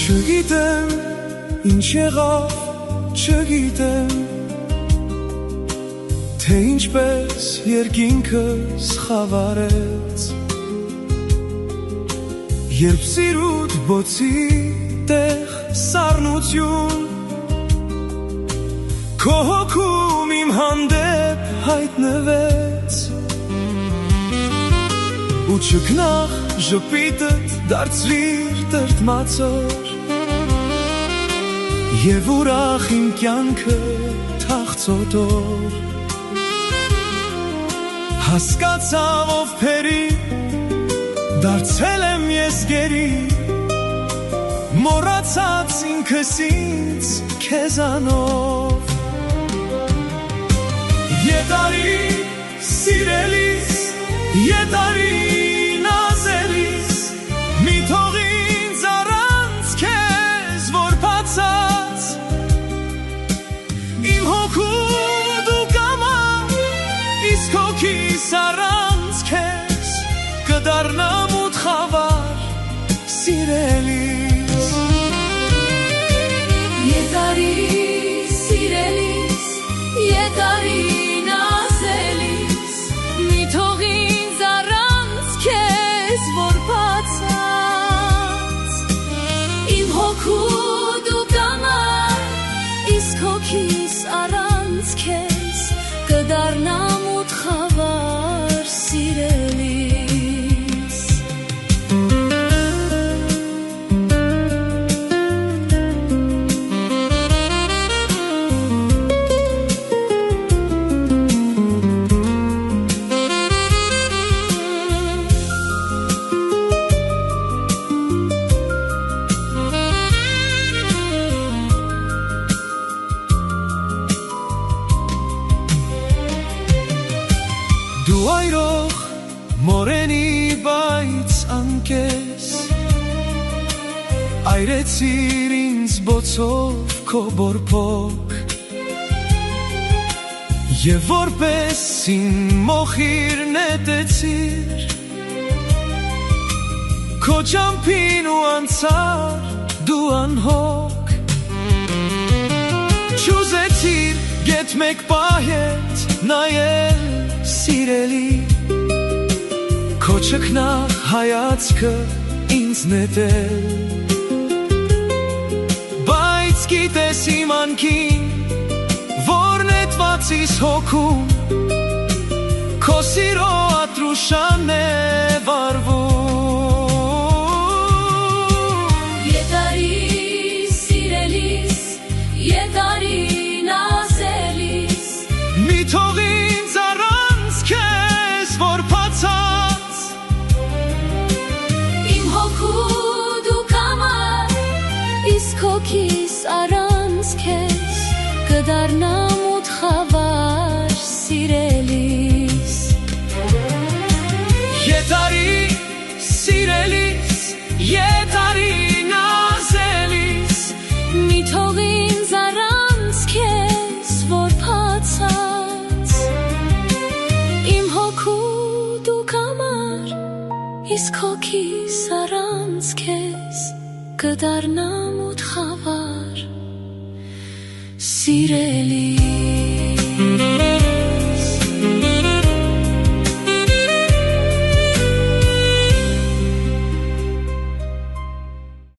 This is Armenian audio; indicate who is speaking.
Speaker 1: Չգիտեմ ինչ եղավ, չգիտեմ թե ինչպես երկինքս խավարեց երբ սիրուտ բոցի տեղ սառնություն քո հոգում իմ հանդեպ հայտնվեց ու չգնախ ժպիտդ դարձրիր տրտմացոր Եվ ուրախ իմ կյանքը թախծոտոր Հասկացավ ով փերի դարձել եմ ես գերի Մոռացած ինքս ինձ քեզանով Ետարի սիրելիս Ետարի նազելիս Մի թող ինձ առանց քեզ որ բացած Իմ հոգու դու կամար Իսկ հոգիս առանց քեզ Կդառնամ ութ խավար սիրելիս
Speaker 2: Ետարի սիրելիս Ետարի նազելիս Մի թող ինձ առանց քեզ որ բացած Իմ հոգու դու կամար Իսկ հոգիս առանց քեզ Կդառնամ ութ խավար սիրելիս
Speaker 1: Դու այրող մորենի բայց անկես Այրեցիր ինձ բոցով քո բորբոք Եվ որպես իմ մոխիր նետեցիր Քո ճամփին ու անցար դու անհոգ Չուզեցիր գետ մեկ պահետ նայել սիրելի Քո չքնաղ հայացքը ինձ նետել Բայց գիտես իմ անքին Որ նետվածիս հոգում Քո սիրո ատրուշանն է վարվում
Speaker 2: Ետարի սիրելիս Ետարի նազելիս
Speaker 1: Մի թող ինձ առանց քեզ որ բացած
Speaker 2: Իմ հոգու դու կամար Իսկ հոգիս առանց քեզ Կդառնամ ութ խավար սիրելիս
Speaker 1: Ետարի սիրելիս Ետարի նազելիս
Speaker 2: Մի թող ինձ առանց քեզ որ բացած Իմ հոգու դու կամար Իսկ հոգիս առանց քեզ Կդառնամ ութ խավար սիրելիս